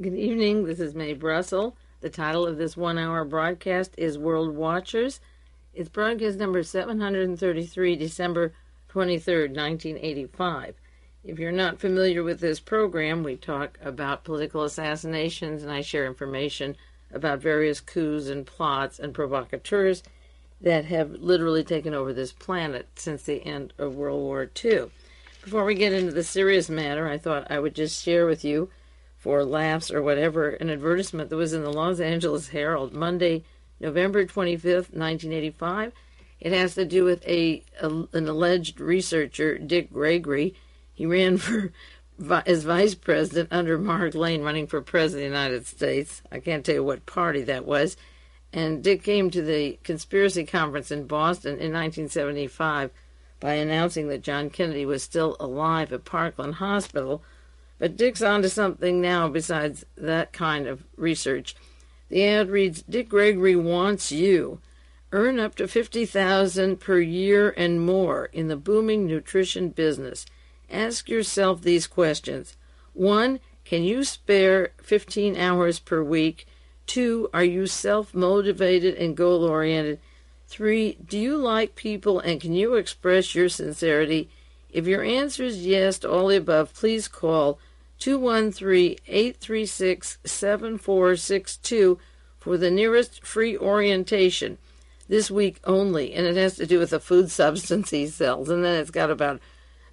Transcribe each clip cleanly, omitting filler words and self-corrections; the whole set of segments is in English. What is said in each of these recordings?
Good evening. This is Mae Brussell. The title of this one-hour broadcast is World Watchers. It's broadcast number 733, December 23rd, 1985. If you're not familiar with this program, we talk about political assassinations, and I share information about various coups and plots and provocateurs that have literally taken over this planet since the end of World War II. Before we get into the serious matter, I thought I would just share with you, for laughs or whatever, an advertisement that was in the Los Angeles Herald Monday, November 25th, 1985. It has to do with an alleged researcher, Dick Gregory. He ran as vice president under Mark Lane, running for president of the United States. I can't tell you what party that was. And Dick came to the conspiracy conference in Boston in 1975 by announcing that John Kennedy was still alive at Parkland Hospital. But Dick's onto something now besides that kind of research. The ad reads, Dick Gregory wants you. Earn up to $50,000 per year and more in the booming nutrition business. Ask yourself these questions. 1, can you spare 15 hours per week? 2, are you self-motivated and goal-oriented? 3, do you like people and can you express your sincerity? If your answer is yes to all the above, please call 213-836-7462 for the nearest free orientation this week only, and it has to do with the food substance he sells, and then it's got about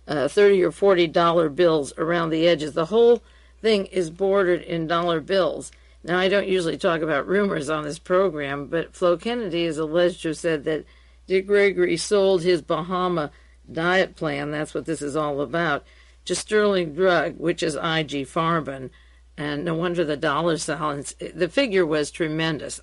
$30 or $40 bills around the edges. The whole thing is bordered in dollar bills. Now, I don't usually talk about rumors on this program, but Flo Kennedy is alleged to have said that Dick Gregory sold his Bahama diet plan, that's what this is all about, to Sterling Drug, which is IG Farben, and no wonder the dollar signs. The figure was tremendous.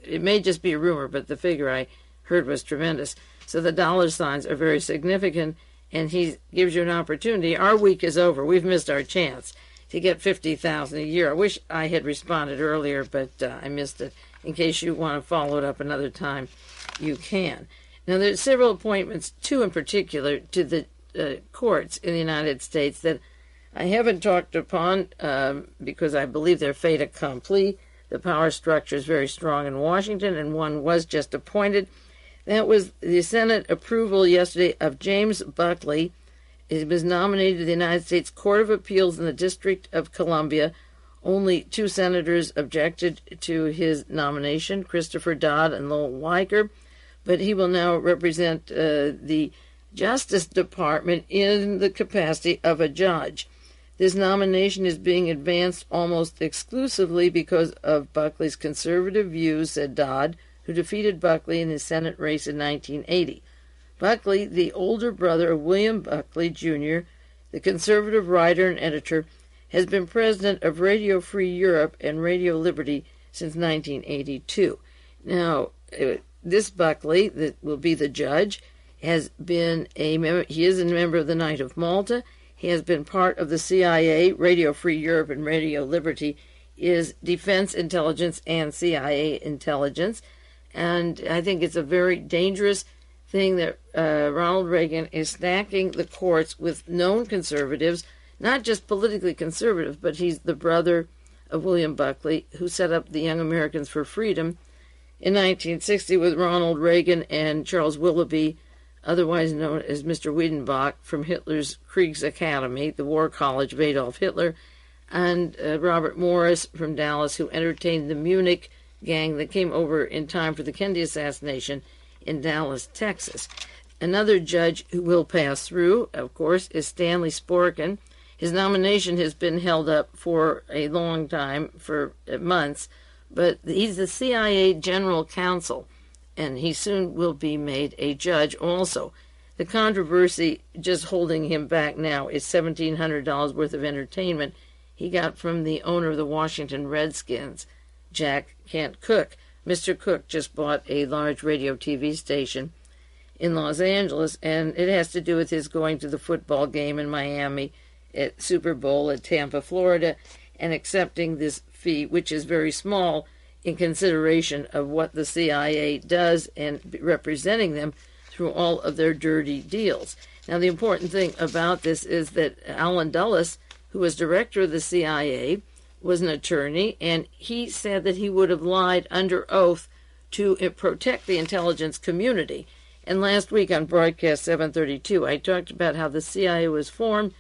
It may just be a rumor, but the figure I heard was tremendous. So the dollar signs are very significant, and he gives you an opportunity. Our week is over. We've missed our chance to get $50,000 a year. I wish I had responded earlier, but I missed it. In case you want to follow it up another time, you can. Now, there's several appointments, 2 in particular, to the courts in the United States that I haven't talked upon because I believe they're fait accompli. The power structure is very strong in Washington, and one was just appointed. That was the Senate approval yesterday of James Buckley. He was nominated to the United States Court of Appeals in the District of Columbia. Only 2 senators objected to his nomination, Christopher Dodd and Lowell Weicker, but he will now represent the Justice Department in the capacity of a judge. This nomination is being advanced almost exclusively because of Buckley's conservative views, said Dodd, who defeated Buckley in his Senate race in 1980. Buckley, the older brother of William Buckley, Jr., the conservative writer and editor, has been president of Radio Free Europe and Radio Liberty since 1982. Now, this Buckley, that will be the judge, has been he is a member of the Knight of Malta. He has been part of the CIA, Radio Free Europe and Radio Liberty is defense intelligence and CIA intelligence. And I think it's a very dangerous thing that Ronald Reagan is stacking the courts with known conservatives, not just politically conservative, but he's the brother of William Buckley, who set up the Young Americans for Freedom in 1960 with Ronald Reagan and Charles Willoughby, otherwise known as Mr. Wiedenbach, from Hitler's Kriegsakademie, the war college of Adolf Hitler, and Robert Morris from Dallas, who entertained the Munich gang that came over in time for the Kennedy assassination in Dallas, Texas. Another judge who will pass through, of course, is Stanley Sporkin. His nomination has been held up for a long time, for months, but he's the CIA General Counsel, and he soon will be made a judge also. The controversy just holding him back now is $1,700 worth of entertainment he got from the owner of the Washington Redskins, Jack Kent Cooke. Mr. Cooke just bought a large radio TV station in Los Angeles, and it has to do with his going to the football game in Miami, at Super Bowl at Tampa, Florida, and accepting this fee, which is very small in consideration of what the CIA does and representing them through all of their dirty deals. Now, the important thing about this is that Alan Dulles, who was director of the CIA, was an attorney, and he said that he would have lied under oath to protect the intelligence community. And last week on broadcast 732, I talked about how the CIA was formed,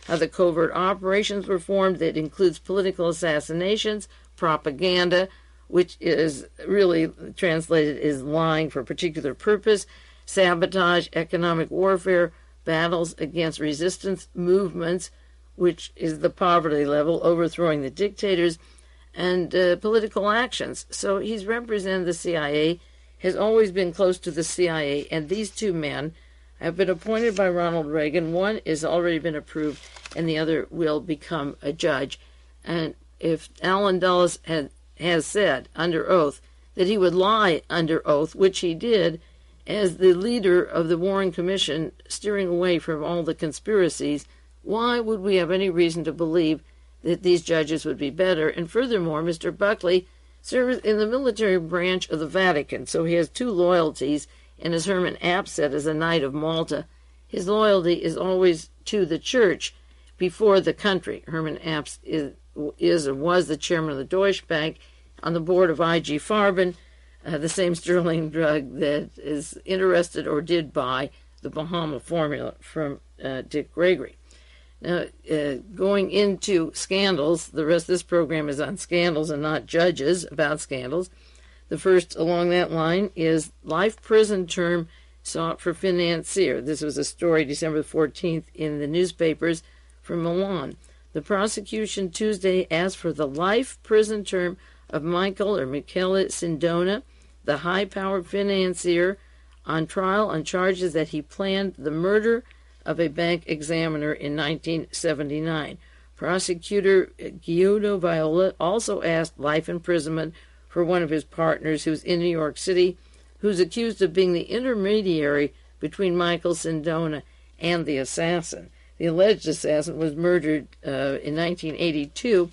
how the covert operations were formed. That includes political assassinations, propaganda, which is really translated as lying for a particular purpose, sabotage, economic warfare, battles against resistance movements, which is the poverty level, overthrowing the dictators, and political actions. So he's represented the CIA, has always been close to the CIA, and these two men have been appointed by Ronald Reagan. One has already been approved, and the other will become a judge. And if Allen Dulles has said under oath that he would lie under oath, which he did, as the leader of the Warren Commission, steering away from all the conspiracies, why would we have any reason to believe that these judges would be better? And furthermore, Mr. Buckley serves in the military branch of the Vatican, so he has two loyalties, and as Hermann said, as a Knight of Malta, his loyalty is always to the church before the country. Hermann is or was the chairman of the Deutsche Bank, on the board of IG Farben, the same sterling drug that is interested or did buy the Bahama formula from Dick Gregory. Now, going into scandals, the rest of this program is on scandals and not judges about scandals. The first along that line is life prison term sought for financier. This was a story December 14th in the newspapers from Milan. The prosecution Tuesday asked for the life prison term of Michele Sindona, the high-powered financier, on trial on charges that he planned the murder of a bank examiner in 1979. Prosecutor Guido Viola also asked life imprisonment for one of his partners who's in New York City, who's accused of being the intermediary between Michele Sindona and the assassin. The alleged assassin was murdered in 1982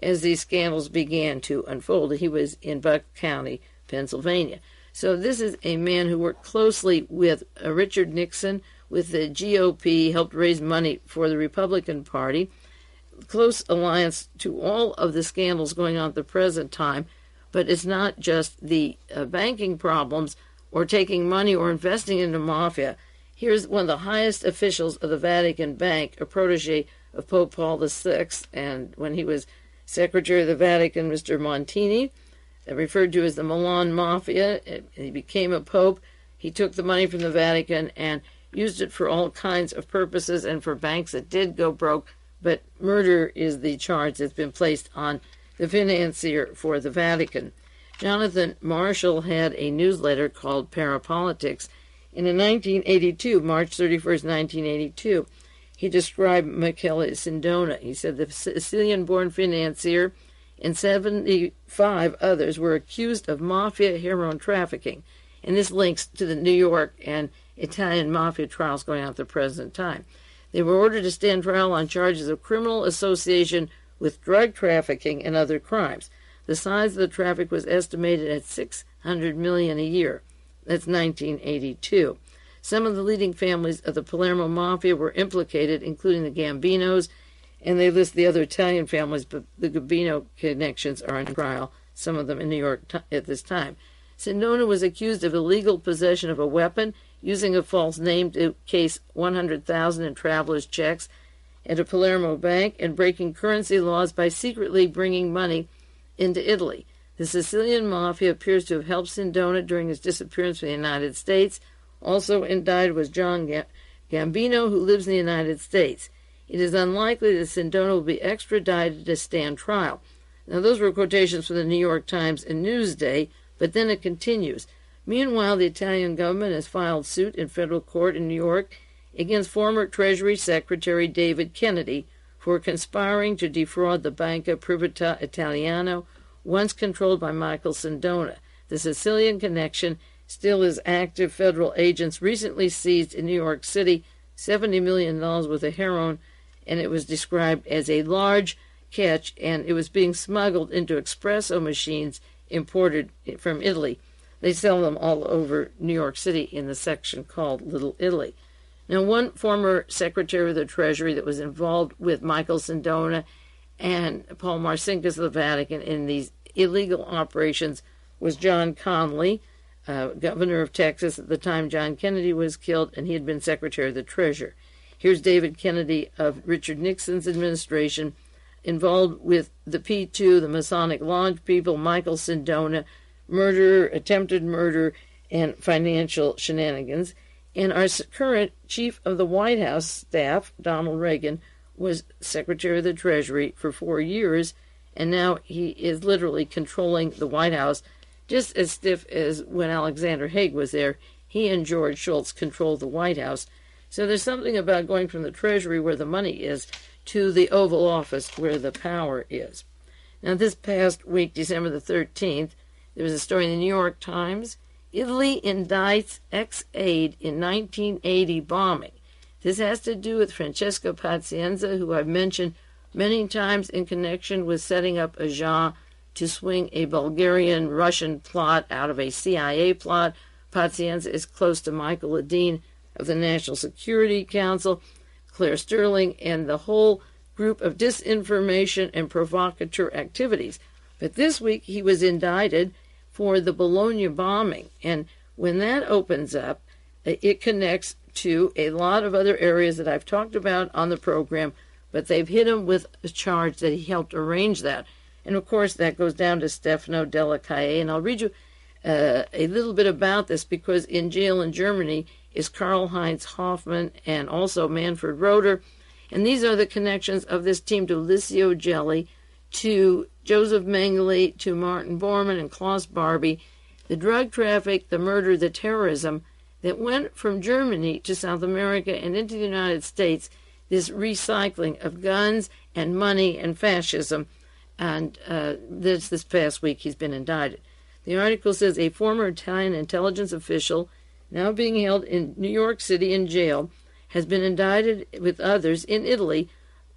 as these scandals began to unfold. He was in Bucks County, Pennsylvania. So this is a man who worked closely with Richard Nixon, with the GOP, helped raise money for the Republican Party, close alliance to all of the scandals going on at the present time. But it's not just the banking problems or taking money or investing in the mafia. Here's one of the highest officials of the Vatican Bank, a protege of Pope Paul VI, and when he was Secretary of the Vatican, Mr. Montini, referred to as the Milan Mafia. He became a pope. He took the money from the Vatican and used it for all kinds of purposes and for banks that did go broke, but murder is the charge that's been placed on the financier for the Vatican. Jonathan Marshall had a newsletter called Parapolitics, and in 1982, March 31st, 1982, he described Michele Sindona. He said the Sicilian-born financier and 75 others were accused of mafia heroin trafficking, and this links to the New York and Italian mafia trials going on at the present time. They were ordered to stand trial on charges of criminal association with drug trafficking and other crimes. The size of the traffic was estimated at $600 million a year. That's 1982. Some of the leading families of the Palermo Mafia were implicated, including the Gambinos, and they list the other Italian families, but the Gambino connections are on trial, some of them in New York at this time. Sindona was accused of illegal possession of a weapon, using a false name to case $100,000 in traveler's checks at a Palermo bank, and breaking currency laws by secretly bringing money into Italy. The Sicilian Mafia appears to have helped Sindona during his disappearance from the United States. Also indicted was John Gambino, who lives in the United States. It is unlikely that Sindona will be extradited to stand trial. Now, those were quotations from the New York Times and Newsday, but then it continues. Meanwhile, the Italian government has filed suit in federal court in New York against former Treasury Secretary David Kennedy for conspiring to defraud the Banca Privata Italiano, once controlled by Michele Sindona. The Sicilian connection still is active. Federal agents recently seized in New York City $70 million worth of heroin, and it was described as a large catch, and it was being smuggled into espresso machines imported from Italy. They sell them all over New York City in the section called Little Italy. Now, one former Secretary of the Treasury that was involved with Michele Sindona and Paul Marcinkus of the Vatican in these illegal operations was John Connally, governor of Texas at the time John Kennedy was killed, and he had been Secretary of the Treasury. Here's David Kennedy of Richard Nixon's administration, involved with the P2, the Masonic Lodge people, Michael Sindona, murder, attempted murder, and financial shenanigans. And our current chief of the White House staff, Ronald Reagan, was Secretary of the Treasury for 4 years, and now he is literally controlling the White House, just as stiff as when Alexander Haig was there. He and George Shultz controlled the White House. So there's something about going from the Treasury, where the money is, to the Oval Office, where the power is. Now, this past week, December the 13th, there was a story in the New York Times. Italy indicts ex-aide in 1980 bombing. This has to do with Francesca Pazienza, who I've mentioned many times in connection with setting up Agca to swing a Bulgarian-Russian plot out of a CIA plot. Pazienza is close to Michael Ledeen of the National Security Council, Claire Sterling, and the whole group of disinformation and provocateur activities. But this week he was indicted for the Bologna bombing, and when that opens up, it connects to a lot of other areas that I've talked about on the program, but they've hit him with a charge that he helped arrange that. And of course that goes down to Stefano Dellacroce, and I'll read you a little bit about this, because in jail in Germany is Karl-Heinz Hoffmann and also Manfred Roeder, and these are the connections of this team to Licio Gelli, to Joseph Mengele, to Martin Bormann and Klaus Barbie, the drug traffic, the murder, the terrorism that went from Germany to South America and into the United States, this recycling of guns and money and fascism, and this past week he's been indicted. The article says a former Italian intelligence official, now being held in New York City in jail, has been indicted with others in Italy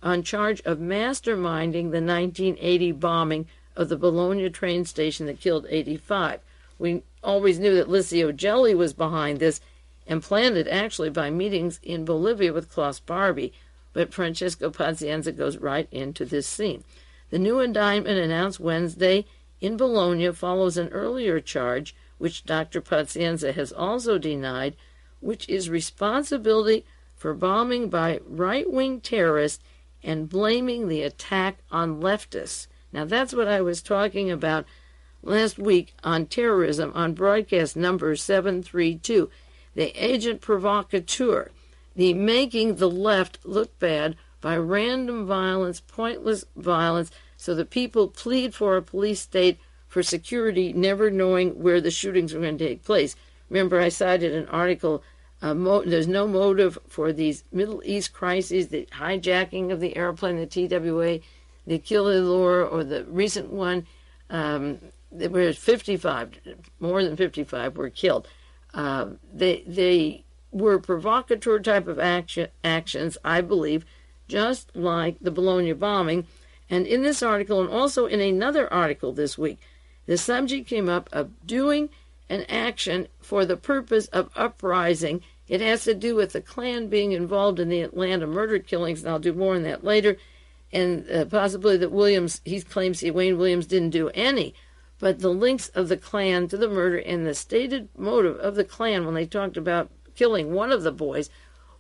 on charge of masterminding the 1980 bombing of the Bologna train station that killed 85. We always knew that Licio Gelli was behind this and planned it actually by meetings in Bolivia with Klaus Barbie, but Francesco Pazienza goes right into this scene. The new indictment announced Wednesday in Bologna follows an earlier charge, which Dr. Pazienza has also denied, which is responsibility for bombing by right-wing terrorists and blaming the attack on leftists. Now, that's what I was talking about last week on terrorism on broadcast number 732, the agent provocateur, the making the left look bad by random violence, pointless violence, so that people plead for a police state for security, never knowing where the shootings were going to take place. Remember, I cited an article, there's no motive for these Middle East crises, the hijacking of the airplane, the TWA, the Killalore, or the recent one, where 55, more than 55 were killed. They were provocateur type of actions, I believe, just like the Bologna bombing. And in this article, and also in another article this week, the subject came up of doing an action for the purpose of uprising. It has to do with the Klan being involved in the Atlanta murder killings, and I'll do more on that later. And possibly that Williams, he claims Wayne Williams didn't do any. But the links of the Klan to the murder and the stated motive of the Klan when they talked about killing one of the boys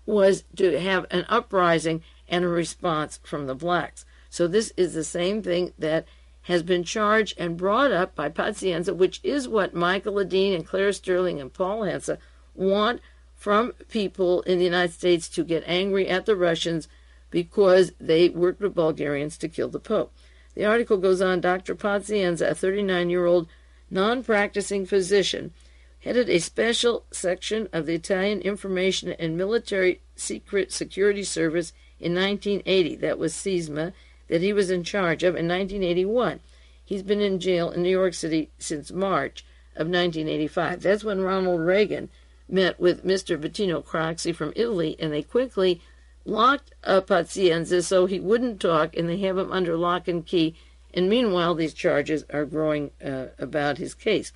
was to have an uprising and a response from the blacks. So this is the same thing that has been charged and brought up by Pazienza, which is what Michael Ledeen and Claire Sterling and Paul Hansa want from people in the United States to get angry at the Russians because they worked with Bulgarians to kill the Pope. The article goes on, Dr. Pazienza, a 39-year-old non-practicing physician, headed a special section of the Italian Information and Military Secret Security Service in 1980. That was SISMA, that he was in charge of in 1981. He's been in jail in New York City since March of 1985. That's when Ronald Reagan met with Mr. Bettino Craxi from Italy, and they quickly locked up Pazienza so he wouldn't talk, and they have him under lock and key. And meanwhile, these charges are growing about his case.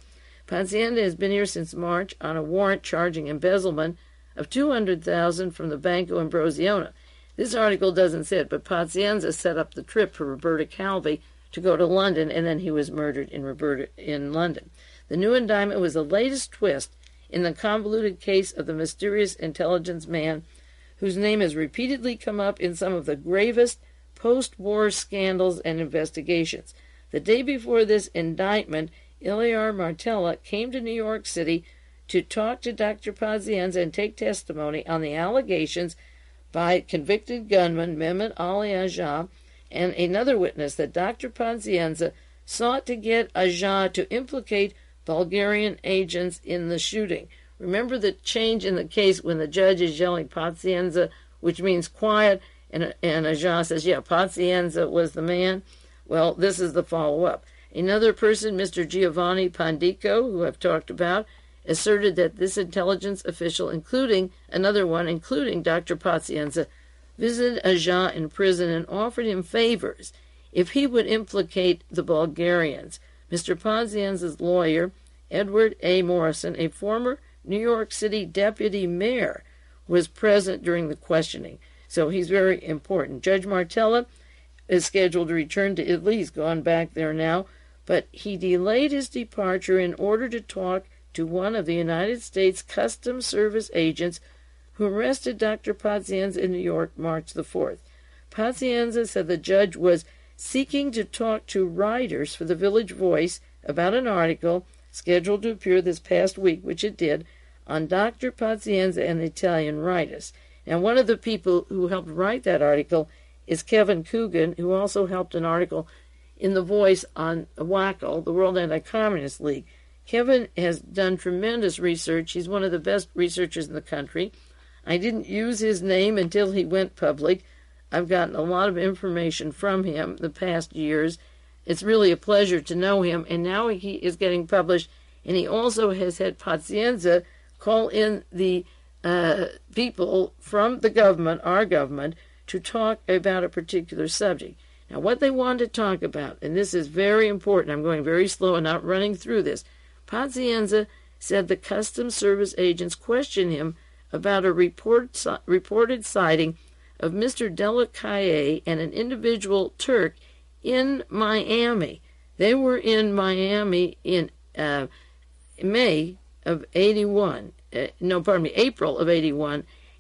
Pazienza has been here since March on a warrant charging embezzlement of $200,000 from the Banco Ambrosiano. This article doesn't say it, but Pazienza set up the trip for Roberta Calvi to go to London, and then he was murdered in London. The new indictment was the latest twist in the convoluted case of the mysterious intelligence man whose name has repeatedly come up in some of the gravest post-war scandals and investigations. The day before this indictment, Ilear Martella came to New York City to talk to Dr. Pazienza and take testimony on the allegations by convicted gunman Mehmet Ali Agca and another witness that Dr. Pazienza sought to get Agca to implicate Bulgarian agents in the shooting. Remember the change in the case when the judge is yelling Pazienza, which means quiet, and Agca says, yeah, Pazienza was the man? Well, this is the follow-up. Another person, Mr. Giovanni Pandico, who I've talked about, asserted that this intelligence official, including Dr. Pazienza, visited Agca in prison and offered him favors if he would implicate the Bulgarians. Mr. Pazienza's lawyer, Edward A. Morrison, a former New York City deputy mayor, was present during the questioning. So he's very important. Judge Martella is scheduled to return to Italy. He's gone back there now, but he delayed his departure in order to talk to one of the United States Customs Service agents who arrested Dr. Pazienza in New York March the 4th. Pazienza said the judge was seeking to talk to writers for the Village Voice about an article scheduled to appear this past week, which it did, on Dr. Pazienza and the Italian rightists. Now, one of the people who helped write that article is Kevin Coogan, who also helped an article in The Voice on WACL, the World Anti-Communist League. Kevin has done tremendous research. He's one of the best researchers in the country. I didn't use his name until he went public. I've gotten a lot of information from him the past years. It's really a pleasure to know him, and now he is getting published, and he also has had Pazienza call in the people from the government, our government, to talk about a particular subject. Now, what they wanted to talk about, and this is very important, I'm going very slow and not running through this. Pazienza said the Customs Service agents questioned him about a reported sighting of Mr. Dellacroce and an individual Turk in Miami. They were in Miami in April of 81,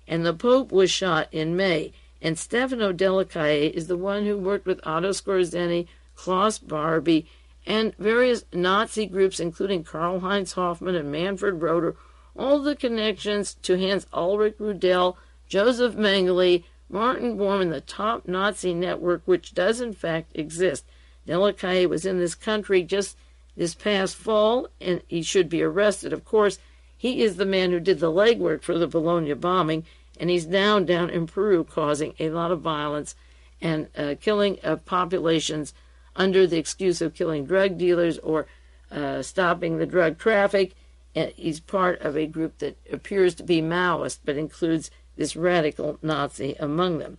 and the Pope was shot in May. And Stefano Dellacroce is the one who worked with Otto Skorzeny, Klaus Barbie, and various Nazi groups, including Karl-Heinz Hoffmann and Manfred Roeder, all the connections to Hans Ulrich Rudel, Joseph Mengele, Martin Bormann, the top Nazi network, which does in fact exist. Dellacroce was in this country just this past fall, and he should be arrested. Of course, he is the man who did the legwork for the Bologna bombing, and he's now down in Peru causing a lot of violence and killing of populations under the excuse of killing drug dealers or stopping the drug traffic. And he's part of a group that appears to be Maoist, but includes this radical Nazi among them.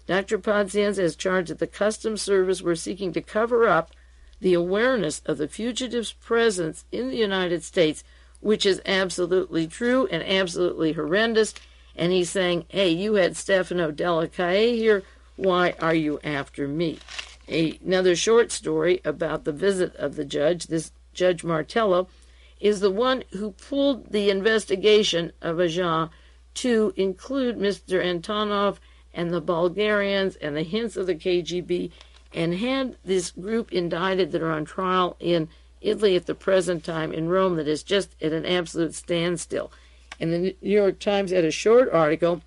Dr. Pazienza has charged that the Customs Service were seeking to cover up the awareness of the fugitives' presence in the United States, which is absolutely true and absolutely horrendous. And he's saying, hey, you had Stefano Dellacroce here. Why are you after me? Another short story about the visit of the judge. This Judge Martello is the one who pulled the investigation of Agca to include Mr. Antonov and the Bulgarians and the hints of the KGB, and had this group indicted that are on trial in Italy at the present time, in Rome, that is just at an absolute standstill. And the New York Times had a short article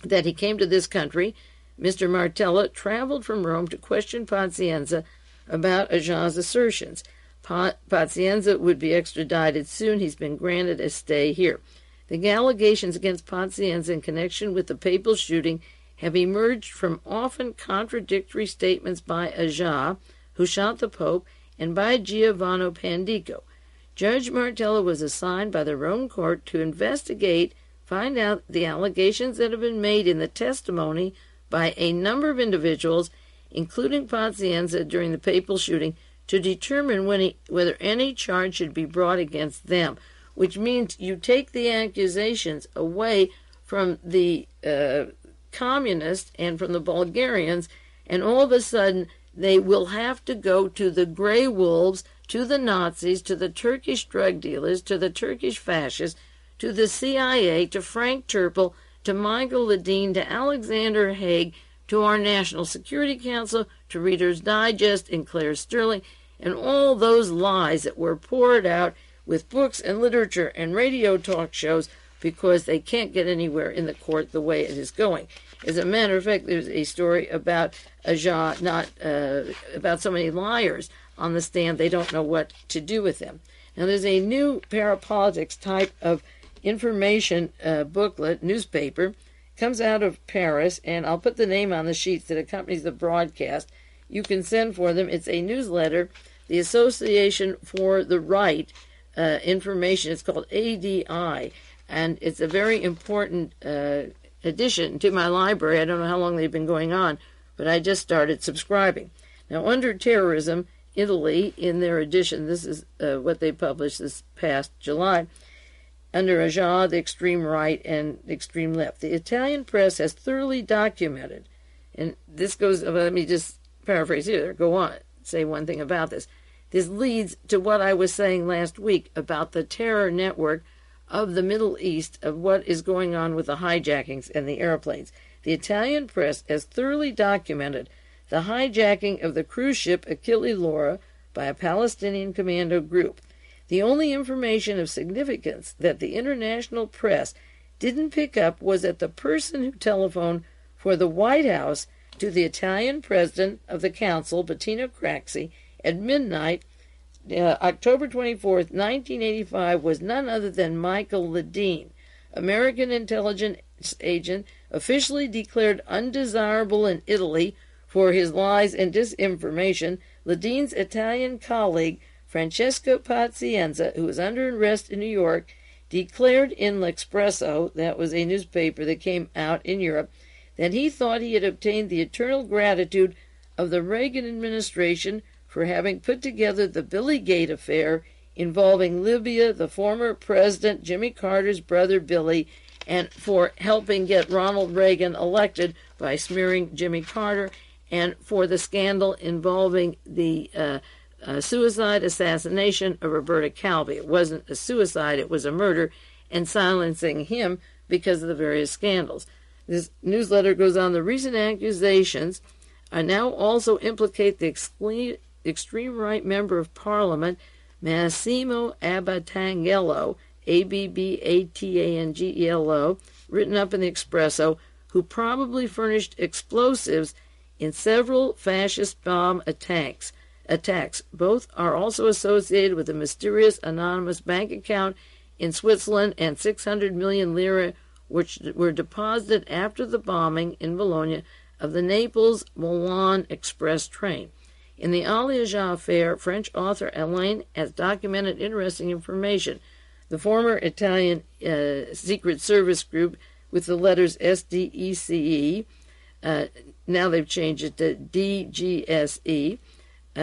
that he came to this country. Mr. Martella traveled from Rome to question Pazienza about Agca's assertions. Pazienza would be extradited soon. He's been granted a stay here. The allegations against Pazienza in connection with the papal shooting have emerged from often contradictory statements by Agca, who shot the Pope, and by Giovanni Pandico. Judge Martella was assigned by the Rome court to investigate, find out the allegations that have been made in the testimony by a number of individuals, including Pazienza, during the papal shooting, to determine whether any charge should be brought against them, which means you take the accusations away from the communists and from the Bulgarians, and all of a sudden they will have to go to the Grey Wolves, to the Nazis, to the Turkish drug dealers, to the Turkish fascists, to the CIA, to Frank Turpel, to Michael Ledeen, to Alexander Haig, to our National Security Council, to Reader's Digest and Claire Sterling, and all those lies that were poured out with books and literature and radio talk shows because they can't get anywhere in the court the way it is going. As a matter of fact, there's a story about about so many liars on the stand, they don't know what to do with them. Now, there's a new parapolitics type of information booklet, newspaper, comes out of Paris, and I'll put the name on the sheets that accompanies the broadcast. You can send for them. It's a newsletter, the Association for the Right Information. It's called ADI, and it's a very important addition to my library. I don't know how long they've been going on, but I just started subscribing. Now, under terrorism, Italy, in their edition, this is what they published this past July, under Agca, the extreme right and the extreme left. The Italian press has thoroughly documented, and this goes, let me just paraphrase here, go on, say one thing about this. This leads to what I was saying last week about the terror network of the Middle East, of what is going on with the hijackings and the airplanes. The Italian press has thoroughly documented the hijacking of the cruise ship Achille Laura by a Palestinian commando group. The only information of significance that the international press didn't pick up was that the person who telephoned for the White House to the Italian president of the council, Bettino Craxi, at midnight, October 24th, 1985, was none other than Michael Ledeen, American intelligence agent officially declared undesirable in Italy for his lies and disinformation. Ledeen's Italian colleague, FRANCESCA Pazienza, who was under arrest in New York, declared in L'Espresso, that was a newspaper that came out in Europe, that he thought he had obtained the eternal gratitude of the Reagan administration for having put together the Billy Gate affair involving Libya, the former president Jimmy Carter's brother Billy, and for helping get Ronald Reagan elected by smearing Jimmy Carter, and for the scandal involving the suicide assassination of Roberta Calvi. It wasn't a suicide, it was a murder, and silencing him because of the various scandals. This newsletter goes on, the recent accusations now also implicate the extreme right member of parliament, Massimo Abbatangelo, Abbatangelo, written up in the Espresso, who probably furnished explosives in several fascist bomb attacks. Both are also associated with a mysterious anonymous bank account in Switzerland and 600 million lire, which were deposited after the bombing in Bologna of the Naples-Milan express train. In the ARYAN affair, French author Alain has documented interesting information. The former Italian Secret Service group with the letters SDECE, now they've changed it to DGSE,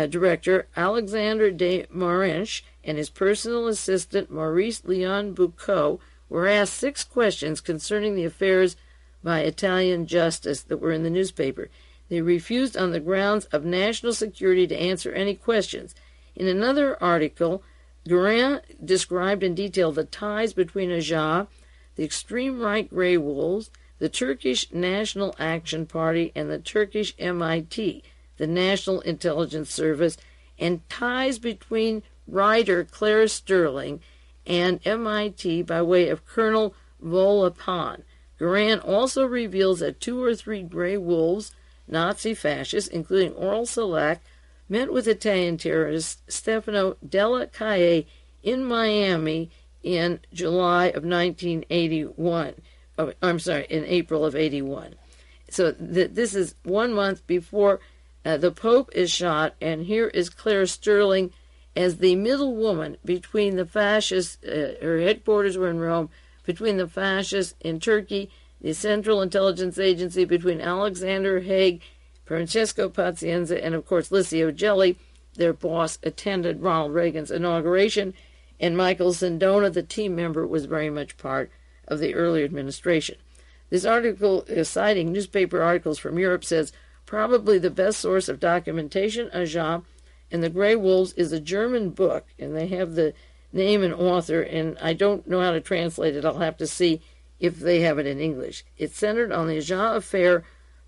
director Alexander de Marenche and his personal assistant Maurice Leon Bucco were asked 6 questions concerning the affairs by Italian justice that were in the newspaper. They refused on the grounds of national security to answer any questions. In another article, Guérin described in detail the ties between Agca, the extreme right Grey Wolves, the Turkish National Action Party, and the Turkish MIT, the National Intelligence Service, and ties between writer Claire Sterling and MIT by way of Colonel Volapán. Guérin also reveals that 2 or 3 Grey Wolves, Nazi fascists, including Oral Selak, met with Italian terrorist Stefano Dellacroce in Miami in July of 1981. In April of 81. So this is 1 month before the Pope is shot, and here is Claire Sterling as the middle woman between the fascists. Her headquarters were in Rome, between the fascists in Turkey, the Central Intelligence Agency, between Alexander Haig, Francesco Pazienza, and of course Licio Gelli. Their boss attended Ronald Reagan's inauguration, and Michael Sindona, the team member, was very much part of the early administration. This article, citing newspaper articles from Europe, says probably the best source of documentation, Agca, and the Grey Wolves is a German book, and they have the name and author, and I don't know how to translate it. I'll have to see if they have it in English. It's centered on the Agca affair,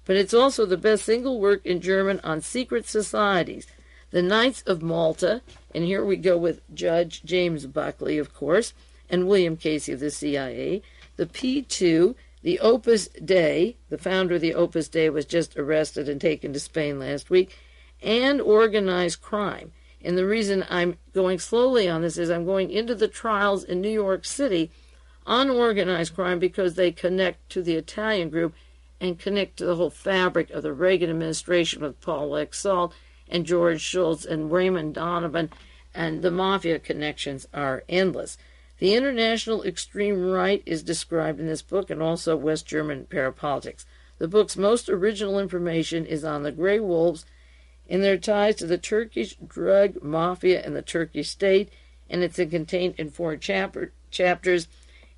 but it's also the best single work in German on secret societies. The Knights of Malta, and here we go with Judge James Buckley, of course, and William Casey of the CIA. The P2, the Opus Dei, the founder of the Opus Dei was just arrested and taken to Spain last week, and organized crime. And the reason I'm going slowly on this is I'm going into the trials in New York City on organized crime because they connect to the Italian group and connect to the whole fabric of the Reagan administration with Paul Exalt and George Shultz and Raymond Donovan, and the mafia connections are endless. The international extreme right is described in this book, and also West German parapolitics. The book's most original information is on the Grey Wolves and their ties to the Turkish drug mafia and the Turkish state, and it's contained in 4 chapters.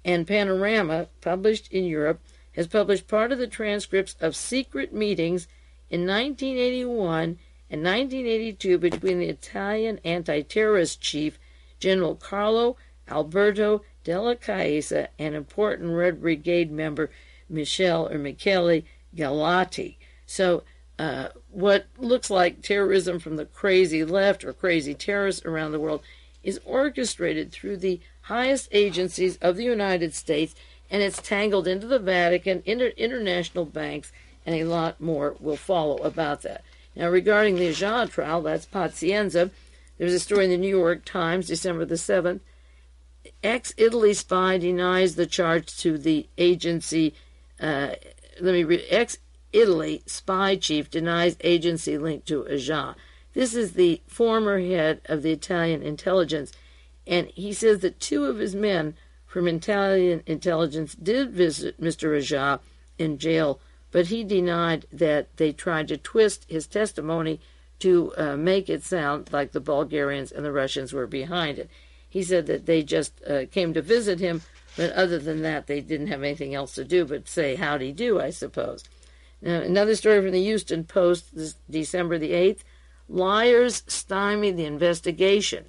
And Panorama, published in Europe, has published part of the transcripts of secret meetings in 1981 and 1982 between the Italian anti-terrorist chief, General Carlo Alberto Dellacroce, and important Red Brigade member Michele Galati. So what looks like terrorism from the crazy left or crazy terrorists around the world is orchestrated through the highest agencies of the United States, and it's tangled into the Vatican, international banks, and a lot more will follow about that. Now, regarding the Agca trial, that's Pazienza, there's a story in the New York Times, December the 7th. Ex-Italy spy denies the charge to the agency. Ex-Italy spy chief denies agency linked to Agca. This is the former head of the Italian intelligence, and he says that 2 of his men from Italian intelligence did visit Mr. Agca in jail, but he denied that they tried to twist his testimony to make it sound like the Bulgarians and the Russians were behind it. He said that they just came to visit him, but other than that, they didn't have anything else to do but say howdy do, I suppose. Now, another story from the Houston Post, this December the 8th. Liars stymie the investigation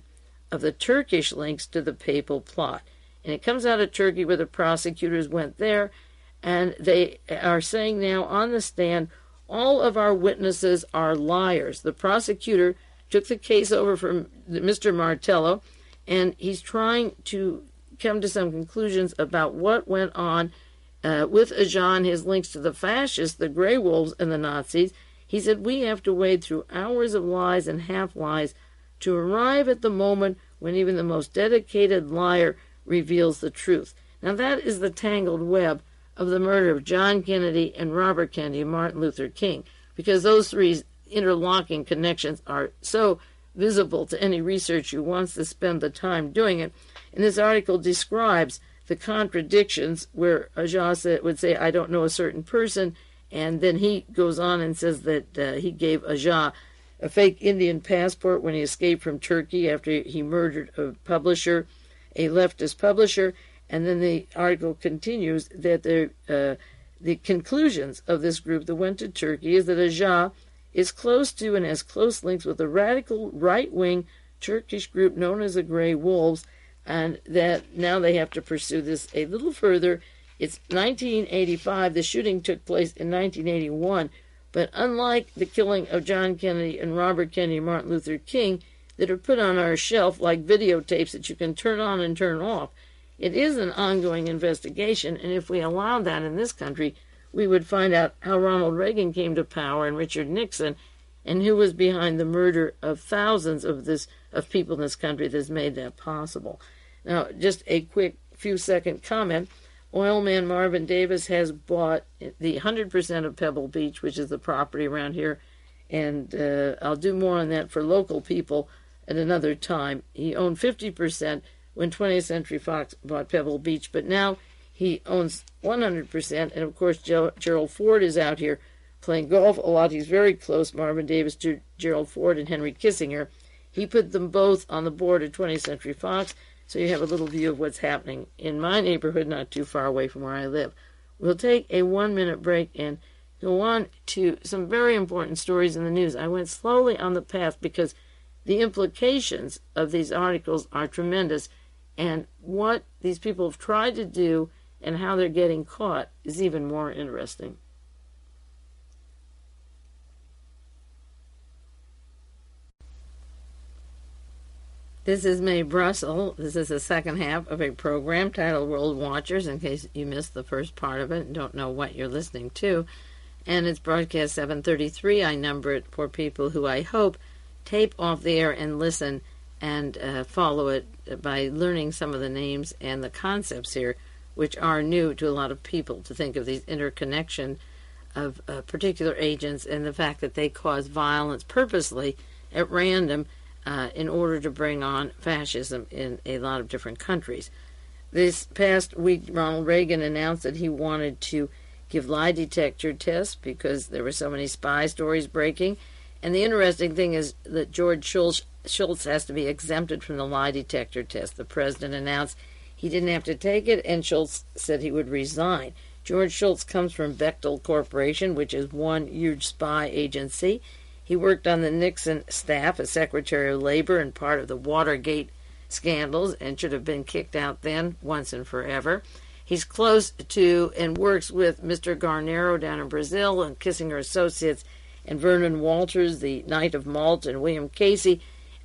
of the Turkish links to the papal plot. And it comes out of Turkey where the prosecutors went there, and they are saying now on the stand, all of our witnesses are liars. The prosecutor took the case over from Mr. Martello, and he's trying to come to some conclusions about what went on with Agca and his links to the fascists, the Grey Wolves, and the Nazis. He said, we have to wade through hours of lies and half-lies to arrive at the moment when even the most dedicated liar reveals the truth. Now that is the tangled web of the murder of John Kennedy and Robert Kennedy and Martin Luther King, because those 3 interlocking connections are so visible to any researcher who wants to spend the time doing it. And this article describes the contradictions where Agca would say, I don't know a certain person, and then he goes on and says that he gave Agca a fake Indian passport when he escaped from Turkey after he murdered a publisher, a leftist publisher. And then the article continues that the conclusions of this group that went to Turkey is that Agca is close to and has close links with a radical right-wing Turkish group known as the Grey Wolves, and that now they have to pursue this a little further. It's 1985. The shooting took place in 1981, but unlike the killing of John Kennedy and Robert Kennedy and Martin Luther King that are put on our shelf like videotapes that you can turn on and turn off, it is an ongoing investigation, and if we allowed that in this country, we would find out how Ronald Reagan came to power and Richard Nixon, and who was behind the murder of thousands of people in this country that's made that possible. Now, just a quick few-second comment. Oil man Marvin Davis has bought the 100% of Pebble Beach, which is the property around here, and I'll do more on that for local people at another time. He owned 50% when 20th Century Fox bought Pebble Beach, but now he owns 100%, and of course Gerald Ford is out here playing golf a lot. He's very close, Marvin Davis, to Gerald Ford and Henry Kissinger. He put them both on the board of 20th Century Fox, so you have a little view of what's happening in my neighborhood, not too far away from where I live. We'll take a 1-minute break and go on to some very important stories in the news. I went slowly on the path because the implications of these articles are tremendous, and what these people have tried to do and how they're getting caught is even more interesting. This is Mae Brussell. This is the second half of a program titled World Watchers, in case you missed the first part of it and don't know what you're listening to. And it's broadcast 7:33. I number it for people who I hope tape off the air and listen and follow it by learning some of the names and the concepts here, which are new to a lot of people, to think of these interconnection of particular agents and the fact that they cause violence purposely at random in order to bring on fascism in a lot of different countries. This past week, Ronald Reagan announced that he wanted to give lie detector tests because there were so many spy stories breaking. And the interesting thing is that George Shultz has to be exempted from the lie detector test. The president announced he didn't have to take it, and Shultz said he would resign. George Shultz comes from Bechtel Corporation, which is one huge spy agency. He worked on the Nixon staff as Secretary of Labor and part of the Watergate scandals and should have been kicked out then, once and forever. He's close to and works with Mr. Garnero down in Brazil and Kissinger Associates and Vernon Walters, the Knight of Malta, and William Casey.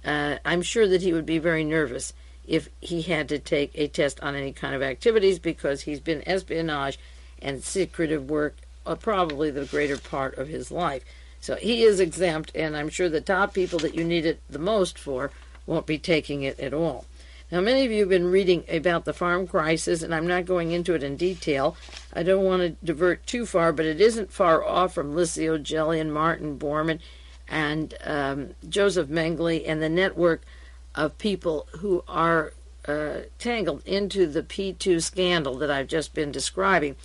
I'm sure that he would be very nervous if he had to take a test on any kind of activities because he's been espionage and secretive work probably the greater part of his life. So he is exempt, and I'm sure the top people that you need it the most for won't be taking it at all. Now, many of you have been reading about the farm crisis, and I'm not going into it in detail. I don't want to divert too far, but it isn't far off from Licio Gelli and Martin Bormann and Joseph Mengele and the network of people who are tangled into the P2 scandal that I've just been describing.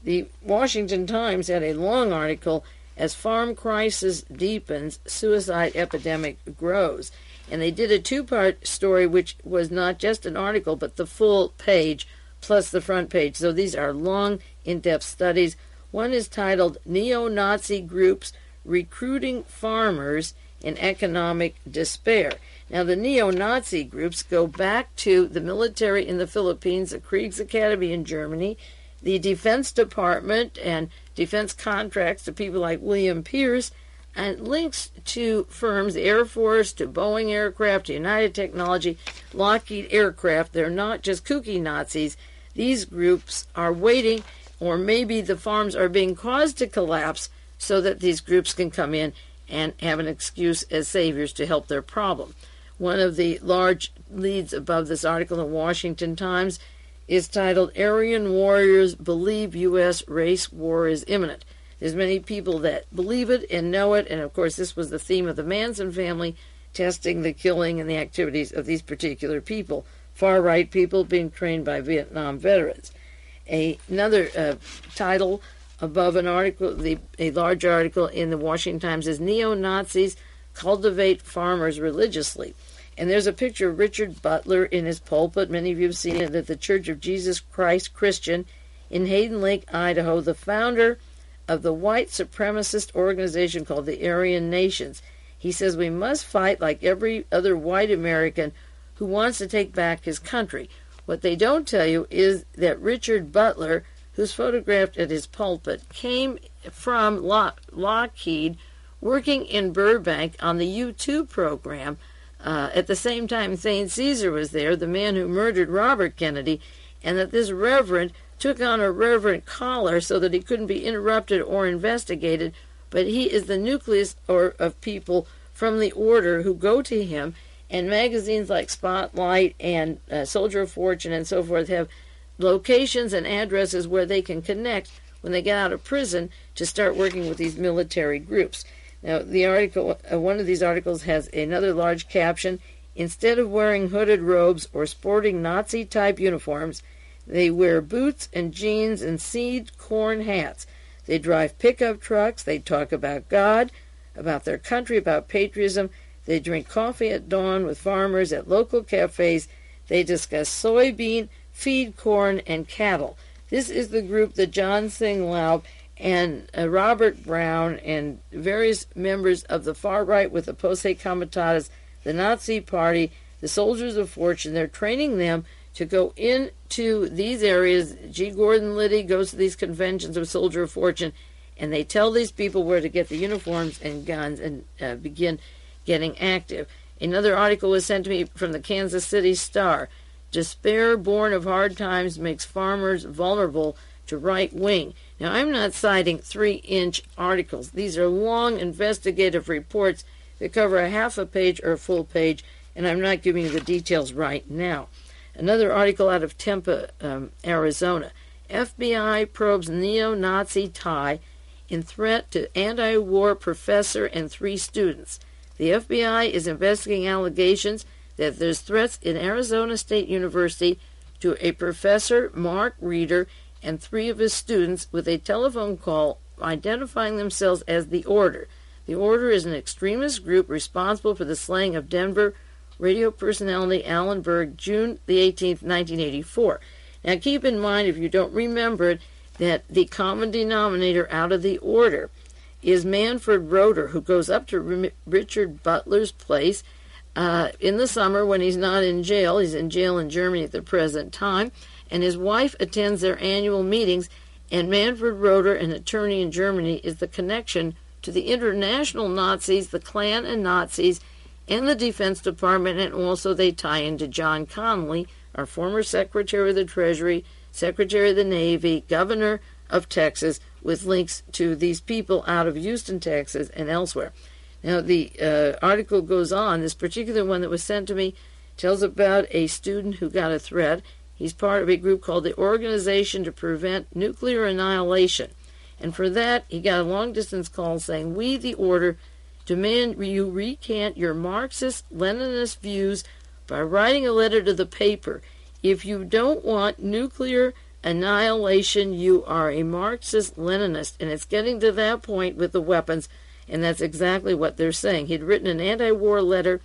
The Washington Times had a long article, "As Farm Crisis Deepens, Suicide Epidemic Grows." And they did a two-part story, which was not just an article, but the full page plus the front page. So these are long, in-depth studies. One is titled "Neo-Nazi Groups Recruiting Farmers in Economic Despair." Now, the neo-Nazi groups go back to the military in the Philippines, the Kriegsakademie in Germany, the Defense Department, and defense contracts to people like William Pierce, and links to firms, the Air Force, to Boeing Aircraft, to United Technology, Lockheed Aircraft. They're not just kooky Nazis. These groups are waiting, or maybe the farms are being caused to collapse so that these groups can come in and have an excuse as saviors to help their problem. One of the large leads above this article in the Washington Times is titled "Aryan Warriors Believe U.S. Race War is Imminent." There's many people that believe it and know it, and of course this was the theme of the Manson family, testing the killing and the activities of these particular people, far-right people being trained by Vietnam veterans. Another title above an article, a large article in the Washington Times, is "Neo-Nazis Cultivate Farmers Religiously." And there's a picture of Richard Butler in his pulpit. Many of you have seen it at the Church of Jesus Christ Christian in Hayden Lake, Idaho, the founder of the white supremacist organization called the Aryan Nations. He says we must fight like every other white American who wants to take back his country. What they don't tell you is that Richard Butler, who's photographed at his pulpit, came from Lockheed, working in Burbank on the U-2 program. At the same time, Thane Cesar was there, the man who murdered Robert Kennedy, and that this reverend took on a reverend collar so that he couldn't be interrupted or investigated, but he is the nucleus of people from the order who go to him, and magazines like Spotlight and Soldier of Fortune and so forth have locations and addresses where they can connect when they get out of prison to start working with these military groups. Now, the article, one of these articles has another large caption: "Instead of wearing hooded robes or sporting Nazi-type uniforms, they wear boots and jeans and seed corn hats. They drive pickup trucks. They talk about God, about their country, about patriotism. They drink coffee at dawn with farmers at local cafes. They discuss soybean, feed corn, and cattle." This is the group that John Singlaub and Robert Brown and various members of the far right with the Posse Comitatus, the Nazi Party, the Soldiers of Fortune. They're training them to go into these areas. G. Gordon Liddy goes to these conventions of Soldier of Fortune, and they tell these people where to get the uniforms and guns and begin getting active. Another article was sent to me from the Kansas City Star. Despair born of hard times makes farmers vulnerable to right wing. Now, I'm not citing 3-inch articles. These are long investigative reports that cover a half a page or a full page, and I'm not giving you the details right now. Another article out of Tempe, Arizona. FBI probes neo-Nazi tie in threat to anti-war professor and 3 students. The FBI is investigating allegations that there's threats in Arizona State University to a professor, Mark Reeder, and 3 of his students with a telephone call identifying themselves as the Order. The Order is an extremist group responsible for the slaying of Denver radio personality Alan Berg, June the 18th, 1984. Now keep in mind, if you don't remember it, that the common denominator out of the Order is Manfred Roeder, who goes up to Richard Butler's place in the summer when he's not in jail. He's in jail in Germany at the present time, and his wife attends their annual meetings, and Manfred Roeder, an attorney in Germany, is the connection to the international Nazis, the Klan and Nazis, and the Defense Department, and also they tie into John Connally, our former Secretary of the Treasury, Secretary of the Navy, Governor of Texas, with links to these people out of Houston, Texas, and elsewhere. Now, the article goes on. This particular one that was sent to me tells about a student who got a threat. He's part of a group called the Organization to Prevent Nuclear Annihilation. And for that, he got a long-distance call saying, "We, the Order, demand you recant your Marxist-Leninist views by writing a letter to the paper. If you don't want nuclear annihilation, you are a Marxist-Leninist." And it's getting to that point with the weapons, and that's exactly what they're saying. He'd written an anti-war letter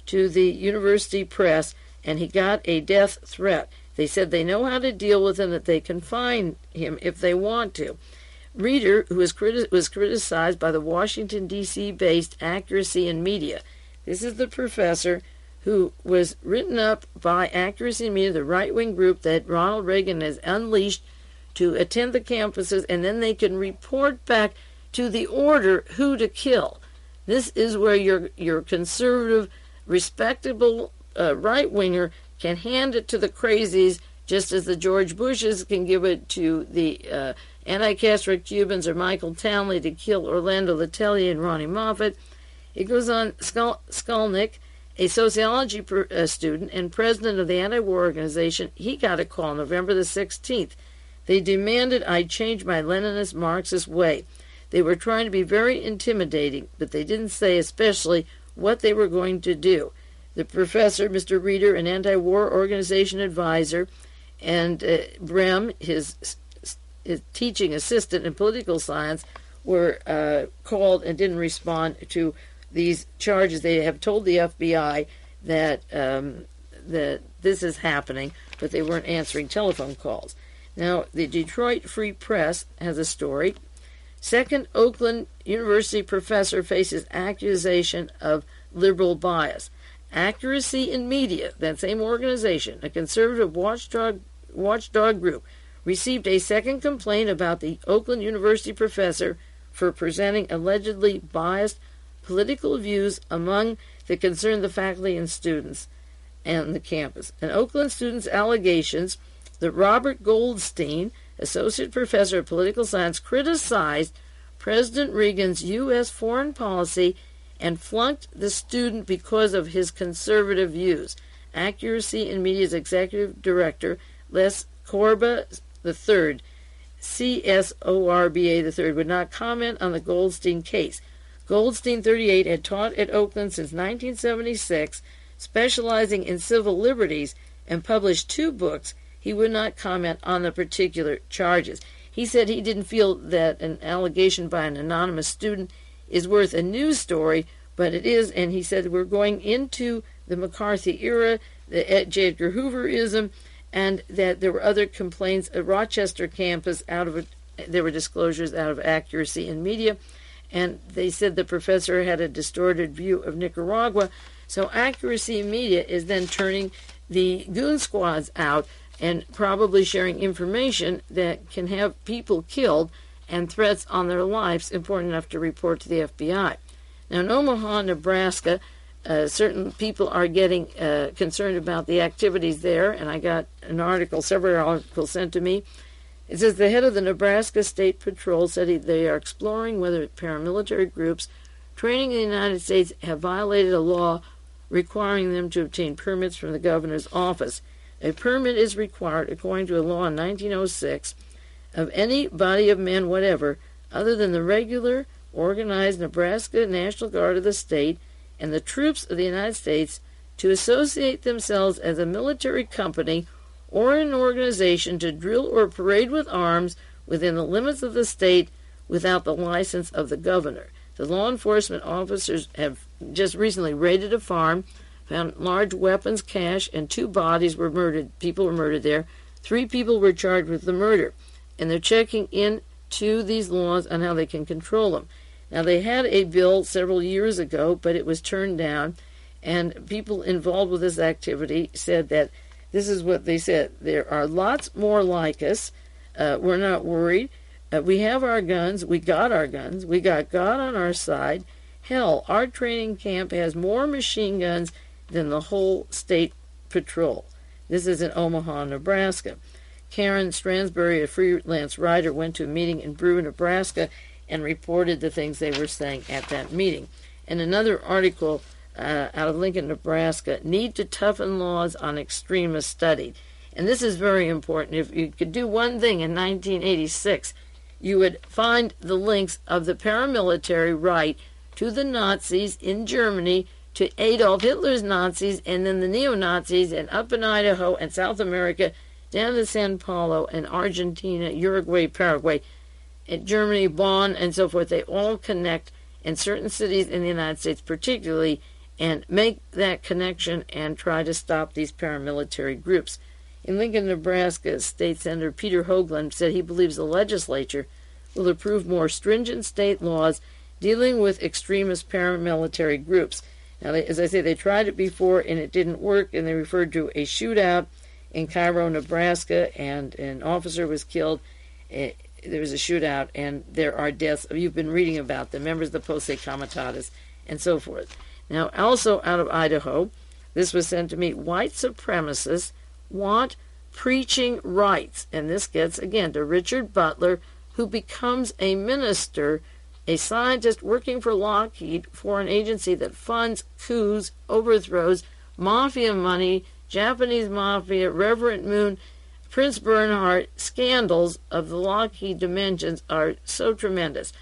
to the university press, and he got a death threat. They said they know how to deal with him, that they can fine him if they want to. Reeder, who was criticized by the Washington, D.C.-based Accuracy in Media. This is the professor who was written up by Accuracy in Media, the right-wing group that Ronald Reagan has unleashed to attend the campuses, and then they can report back to the Order who to kill. This is where your conservative, respectable right-winger can hand it to the crazies, just as the George Bushes can give it to the anti-Castro Cubans or Michael Townley to kill Orlando Letelier and Ronnie Moffat. It goes on. Skolnick, a sociology student and president of the anti-war organization, he got a call November the 16th. They demanded I change my Leninist Marxist way. They were trying to be very intimidating, but they didn't say especially what they were going to do. The professor, Mr. Reeder, an anti-war organization advisor, and Brem, his teaching assistant in political science, were called and didn't respond to these charges. They have told the FBI that this is happening, but they weren't answering telephone calls. Now, the Detroit Free Press has a story. Second Oakland University professor faces accusation of liberal bias. Accuracy in Media, that same organization, a conservative watchdog group, received a second complaint about the Oakland University professor for presenting allegedly biased political views among the faculty and students and the campus. An Oakland student's allegations that Robert Goldstein, associate professor of political science, criticized President Reagan's U.S. foreign policy and flunked the student because of his conservative views. Accuracy in Media's executive director, Les Corba III, CSORBA III, would not comment on the Goldstein case. Goldstein, 38, had taught at Oakland since 1976, specializing in civil liberties, and published 2 books. He would not comment on the particular charges. He said he didn't feel that an allegation by an anonymous student is worth a news story, but it is, and he said we're going into the McCarthy era, the J. Edgar Hooverism, and that there were other complaints at Rochester campus there were disclosures out of Accuracy in Media, and they said the professor had a distorted view of Nicaragua. So Accuracy in Media is then turning the goon squads out and probably sharing information that can have people killed and threats on their lives important enough to report to the FBI. Now, in Omaha, Nebraska, certain people are getting concerned about the activities there, and I got several articles sent to me. It says the head of the Nebraska State Patrol said they are exploring whether paramilitary groups training in the United States have violated a law requiring them to obtain permits from the governor's office. A permit is required, according to a law in 1906, of any body of men whatever, other than the regular, organized Nebraska National Guard of the state and the troops of the United States, to associate themselves as a military company or an organization to drill or parade with arms within the limits of the state without the license of the governor. The law enforcement officers have just recently raided a farm, found large weapons, cache, and 2 bodies were murdered. People were murdered there. 3 people were charged with the murder. And they're checking into these laws on how they can control them. Now, they had a bill several years ago, but it was turned down, and people involved with this activity said that this is what they said: there are lots more like us. We're not worried. We have our guns. We got our guns. We got God on our side. Hell, our training camp has more machine guns than the whole state patrol. This is in Omaha, Nebraska. Karen Stransbury, a freelance writer, went to a meeting in Brewer, Nebraska, and reported the things they were saying at that meeting. And another article out of Lincoln, Nebraska, need to toughen laws on extremists studied. And this is very important. If you could do one thing in 1986, you would find the links of the paramilitary right to the Nazis in Germany, to Adolf Hitler's Nazis, and then the neo-Nazis, and up in Idaho and South America, down to Sao Paulo and Argentina, Uruguay, Paraguay, and Germany, Bonn, and so forth. They all connect in certain cities in the United States particularly, and make that connection and try to stop these paramilitary groups. In Lincoln, Nebraska, State Senator Peter Hoagland said he believes the legislature will approve more stringent state laws dealing with extremist paramilitary groups. Now, as I say, they tried it before and it didn't work, and they referred to a shootout in Cairo, Nebraska, and an officer was killed. There was a shootout, and there are deaths. You've been reading about them, members of the Posse Comitatus, and so forth. Now, also out of Idaho, this was sent to me, white supremacists want preaching rights. And this gets, again, to Richard Butler, who becomes a minister, a scientist working for Lockheed, for an agency that funds coups, overthrows, mafia money, Japanese mafia, Reverend Moon, Prince Bernhard. Scandals of the Lockheed dimensions are so tremendous.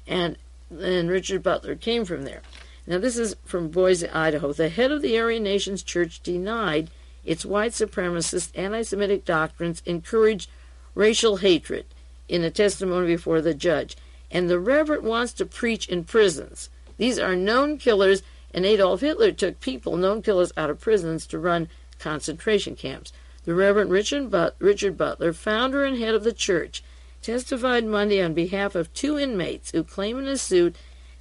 And Richard Butler came from there. Now, this is from Boise, Idaho. The head of the Aryan Nations Church denied its white supremacist anti-Semitic doctrines encouraged racial hatred in a testimony before the judge. And the Reverend wants to preach in prisons. These are known killers, and Adolf Hitler took people, known killers, out of prisons to run concentration camps. The Reverend Richard Butler, founder and head of the church, testified Monday on behalf of 2 inmates who claim in a suit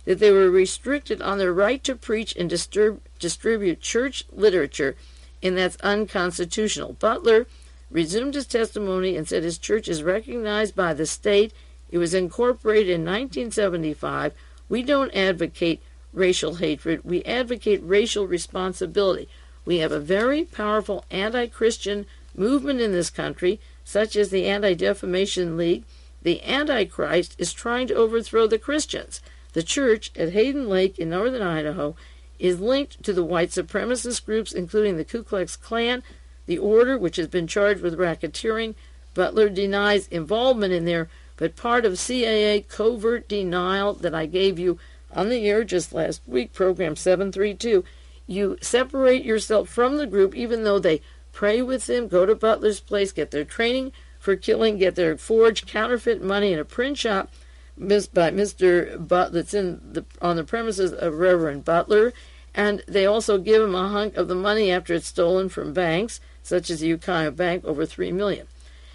that they were restricted on their right to preach and distribute church literature, and that's unconstitutional. Butler resumed his testimony and said his church is recognized by the state. It was incorporated in 1975. We don't advocate racial hatred. We advocate racial responsibility. We have a very powerful anti-Christian movement in this country, such as the Anti-Defamation League. The Antichrist is trying to overthrow the Christians. The church at Hayden Lake in northern Idaho is linked to the white supremacist groups, including the Ku Klux Klan, the Order, which has been charged with racketeering. Butler denies involvement in there, but part of CIA covert denial that I gave you on the air just last week, program 732. You separate yourself from the group, even though they pray with them, go to Butler's place, get their training for killing, get their forged counterfeit money in a print shop by Mr. Butler that's on the premises of Reverend Butler, and they also give him a hunk of the money after it's stolen from banks. such as the Ukiah Bank, over $3 million.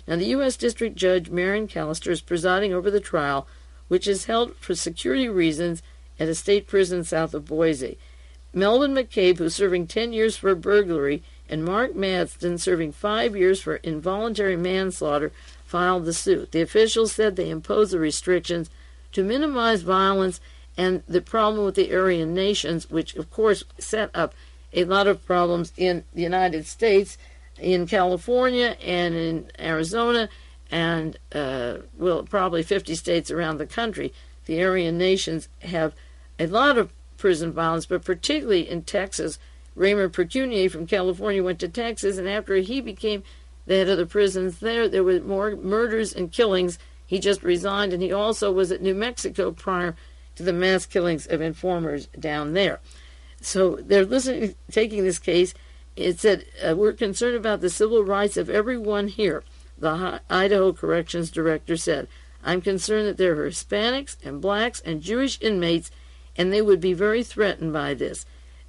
Now, the U.S. District Judge Marion Callister is presiding over the trial, which is held for security reasons at a state prison south of Boise. Melvin McCabe, who's serving 10 years for burglary, and Mark Madston, serving 5 years for involuntary manslaughter, filed the suit. The officials said they imposed the restrictions to minimize violence and the problem with the Aryan nations, which, of course, set up a lot of problems in the United States, in California and in Arizona, and, probably 50 states around the country. The Aryan nations have a lot of prison violence, but particularly in Texas. Raymond Percunier from California went to Texas, and after he became the head of the prisons there were more murders and killings. He just resigned, and he also was at New Mexico prior to the mass killings of informers down there. So they're taking this case. It said, we're concerned about the civil rights of everyone here, the Idaho Corrections Director said. I'm concerned that there are Hispanics and blacks and Jewish inmates, and they would be very threatened by this.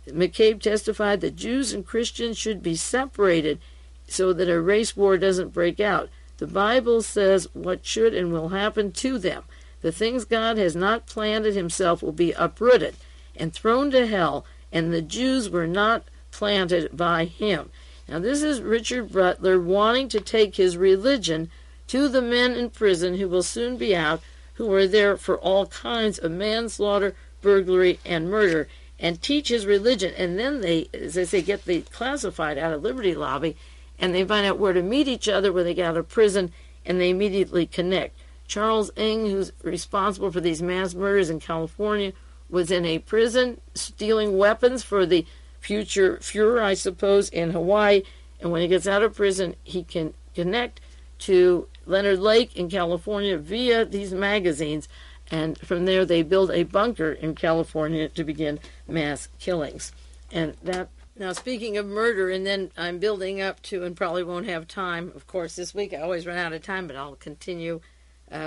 McCabe testified that Jews and Christians should be separated so that a race war doesn't break out. The Bible says what should and will happen to them. The things God has not planted himself will be uprooted and thrown to hell, and the Jews were not planted by him. Now, this is Richard Butler wanting to take his religion to the men in prison who will soon be out, who are there for all kinds of manslaughter, burglary, and murder, and teach his religion. And then they, as they say, get the classified out of Liberty Lobby, and they find out where to meet each other when they get out of prison, and they immediately connect. Charles Ng, who's responsible for these mass murders in California, was in a prison stealing weapons for the future Fuhrer, I suppose, in Hawaii. And when he gets out of prison, he can connect to Leonard Lake in California via these magazines. And from there, they build a bunker in California to begin mass killings. And that, now speaking of murder, and then I'm building up to, and probably won't have time, of course, this week I always run out of time, but I'll continue.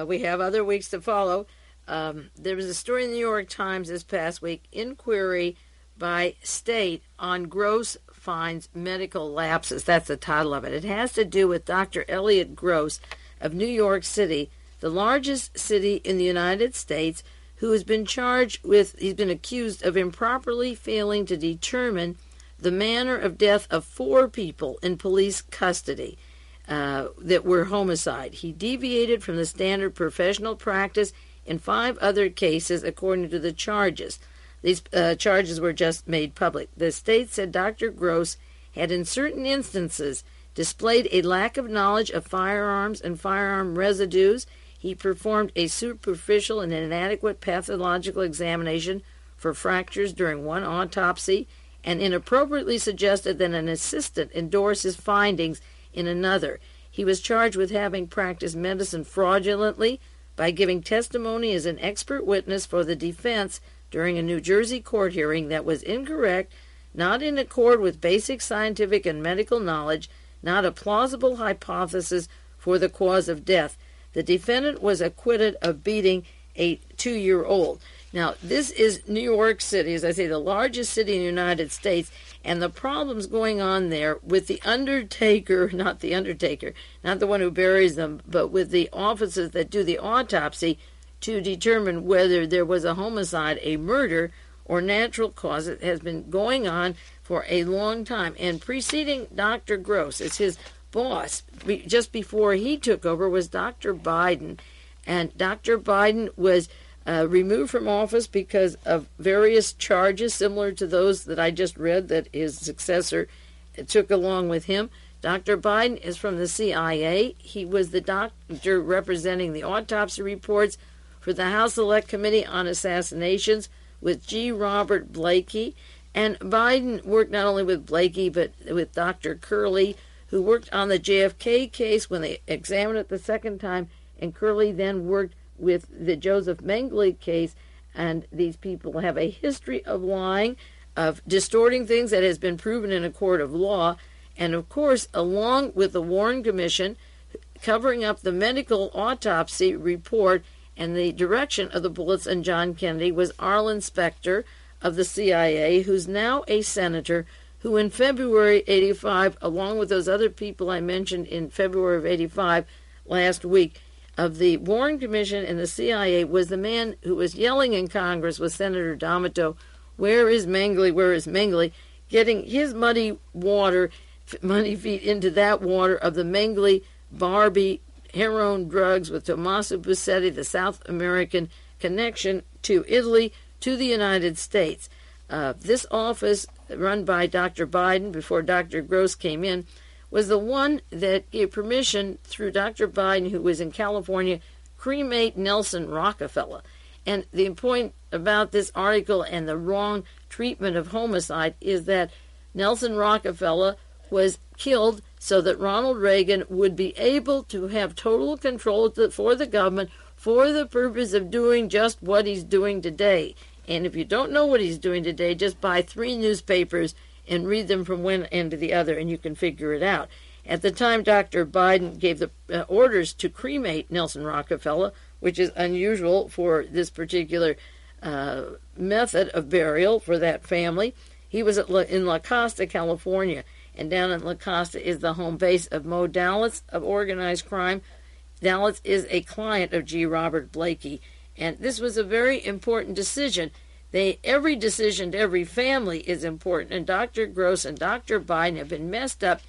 We have other weeks to follow. There was a story in the New York Times this past week, inquiry by state on Gross finds medical lapses. That's the title of it. It has to do with Dr. Elliot Gross of New York City, the largest city in the United States, who has been charged with, he's been accused of improperly failing to determine the manner of death of 4 people in police custody that were homicide. He deviated from the standard professional practice in 5 other cases, according to the charges. These charges were just made public. The state said Dr. Gross had, in certain instances, displayed a lack of knowledge of firearms and firearm residues. He performed a superficial and inadequate pathological examination for fractures during one autopsy, and inappropriately suggested that an assistant endorse his findings in another. He was charged with having practiced medicine fraudulently by giving testimony as an expert witness for the defense during a New Jersey court hearing that was incorrect, not in accord with basic scientific and medical knowledge, not a plausible hypothesis for the cause of death. The defendant was acquitted of beating a 2-year-old. Now, this is New York City, as I say, the largest city in the United States, and the problems going on there with the undertaker, not the one who buries them, but with the officers that do the autopsy to determine whether there was a homicide, a murder, or natural cause. It has been going on for a long time. And preceding Dr. Gross as his boss, just before he took over, was Dr. Biden. And Dr. Biden was removed from office because of various charges similar to those that I just read that his successor took along with him. Dr. Biden is from the CIA. He was the doctor representing the autopsy reports for the House Select Committee on Assassinations with G. Robert Blakey. And Biden worked not only with Blakey, but with Dr. Curley, who worked on the JFK case when they examined it the second time, and Curley then worked with the Joseph Mengele case. And these people have a history of lying, of distorting things that has been proven in a court of law, and of course, along with the Warren Commission, covering up the medical autopsy report and the direction of the bullets on John Kennedy, was Arlen Specter of the CIA, who's now a senator, who in February 85, along with those other people I mentioned in February of 85 last week, of the Warren Commission and the CIA, was the man who was yelling in Congress with Senator D'Amato, "Where is Mengele? Where is Mengele?" Getting his muddy feet into that water of the Mengele, Barbie, heroin drugs with Tomasi Buscetta, the South American connection to Italy, to the United States. This office, run by Dr. Biden before Dr. Gross came in, was the one that gave permission through Dr. Biden, who was in California, cremate Nelson Rockefeller. And the point about this article and the wrong treatment of homicide is that Nelson Rockefeller was killed so that Ronald Reagan would be able to have total control for the government for the purpose of doing just what he's doing today. And if you don't know what he's doing today, just buy 3 newspapers and read them from one end to the other, and you can figure it out. At the time, Dr. Biden gave the orders to cremate Nelson Rockefeller, which is unusual for this particular method of burial for that family. He was in La Costa, California, and down in La Costa is the home base of Mo Dallas of organized crime. Dallas is a client of G. Robert Blakey, and this was a very important decision. Every decision to every family is important, and Dr. Gross and Dr. Biden have been messed up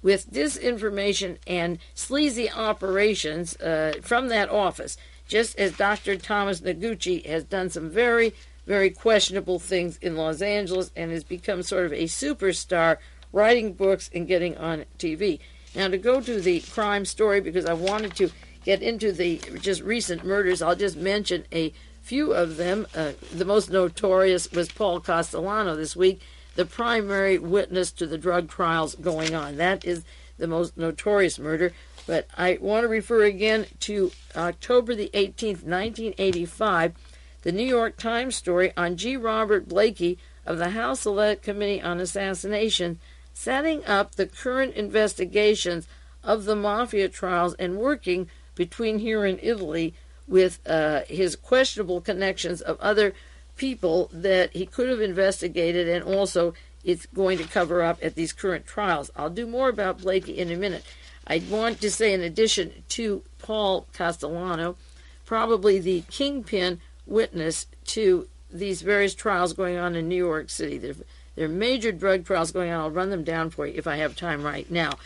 with disinformation and sleazy operations from that office, just as Dr. Thomas Noguchi has done some very, very questionable things in Los Angeles and has become sort of a superstar, writing books and getting on TV. Now, to go to the crime story, because I wanted to get into the just recent murders, I'll just mention a few of them. The most notorious was Paul Castellano this week, the primary witness to the drug trials going on. That is the most notorious murder. But I want to refer again to October the 18th, 1985, the New York Times story on G. Robert Blakey of the House Select Committee on Assassination, setting up the current investigations of the mafia trials and working between here and Italy with his questionable connections of other people that he could have investigated, and also it's going to cover up at these current trials. I'll do more about Blakey in a minute. I want to say, in addition to Paul Castellano, probably the kingpin witness to these various trials going on in New York City. There are major drug trials going on. I'll run them down for you if I have time right now.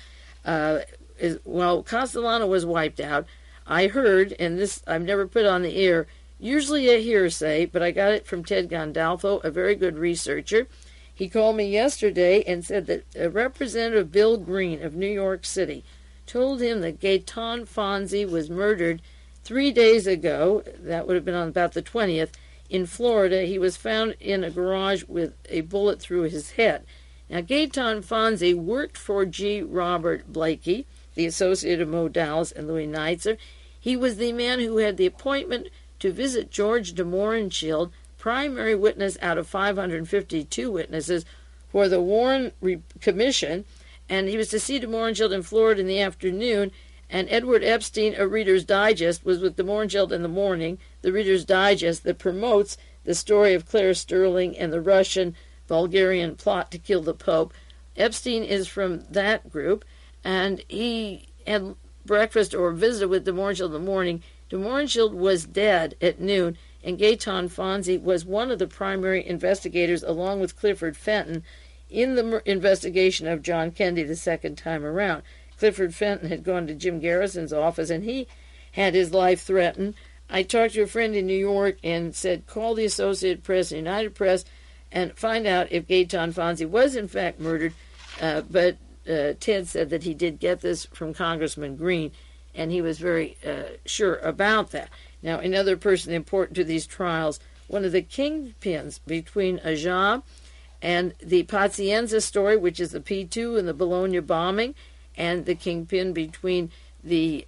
Well, Castellano was wiped out. I heard, and this I've never put on the air, usually a hearsay, but I got it from Ted Gandolfo, a very good researcher. He called me yesterday and said that Representative Bill Green of New York City told him that Gaetan Fonzi was murdered 3 days ago. That would have been on about the 20th. In Florida, he was found in a garage with a bullet through his head. Now, Gaetan Fonzi worked for G. Robert Blakey, the associate of Mo Dallas and Louis Neitzer. He was the man who had the appointment to visit George de Mohrenschildt, primary witness out of 552 witnesses for the Warren Commission, and he was to see de Mohrenschildt in Florida in the afternoon, and Edward Epstein of Reader's Digest was with de Mohrenschildt in the morning, the Reader's Digest that promotes the story of Claire Sterling and the Russian-Bulgarian plot to kill the Pope. Epstein is from that group, and he had breakfast or visited with de Mohrenschildt in the morning. De Mohrenschildt was dead at noon, and Gaetan Fonzi was one of the primary investigators, along with Clifford Fenton, in the investigation of John Kennedy the second time around. Clifford Fenton had gone to Jim Garrison's office, and he had his life threatened. I talked to a friend in New York and said, call the Associated Press and United Press and find out if Gaetan Fonzi was in fact murdered. But Ted said that he did get this from Congressman Green, and he was very sure about that. Now, another person important to these trials, one of the kingpins between Agca and the Pazienza story, which is the P2 and the Bologna bombing, and the kingpin between the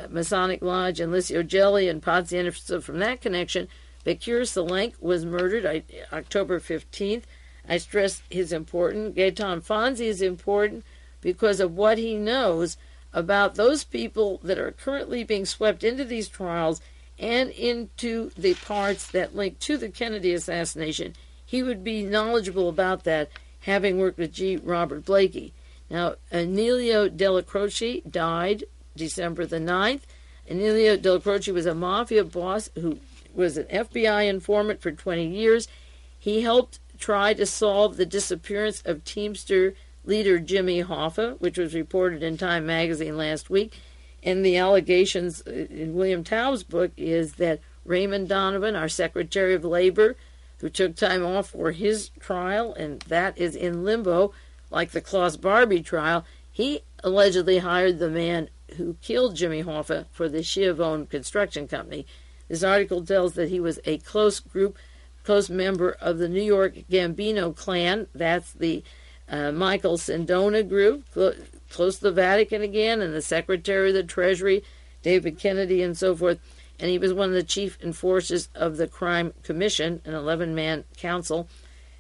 Masonic Lodge and Licio Gelli and Pazienza from that connection, Bekir Celenk was murdered October 15th. I stress his important. Gaetan Fonzi is important because of what he knows about those people that are currently being swept into these trials and into the parts that link to the Kennedy assassination. He would be knowledgeable about that. having worked with G. Robert Blakey. Now, Aniello Dellacroce died December the 9th. Aniello Dellacroce was a mafia boss who was an FBI informant for 20 years. He helped try to solve the disappearance of Teamster leader Jimmy Hoffa, which was reported in Time magazine last week. And the allegations in William Taub's book is that Raymond Donovan, our Secretary of Labor, who took time off for his trial, and that is in limbo, like the Klaus Barbie trial, he allegedly hired the man who killed Jimmy Hoffa for the Schiavone Construction Company. This article tells that he was a close member of the New York Gambino clan. That's the Michael Sindona group, close to the Vatican again, and the Secretary of the Treasury, David Kennedy, and so forth. And he was one of the chief enforcers of the Crime Commission, an 11-man council.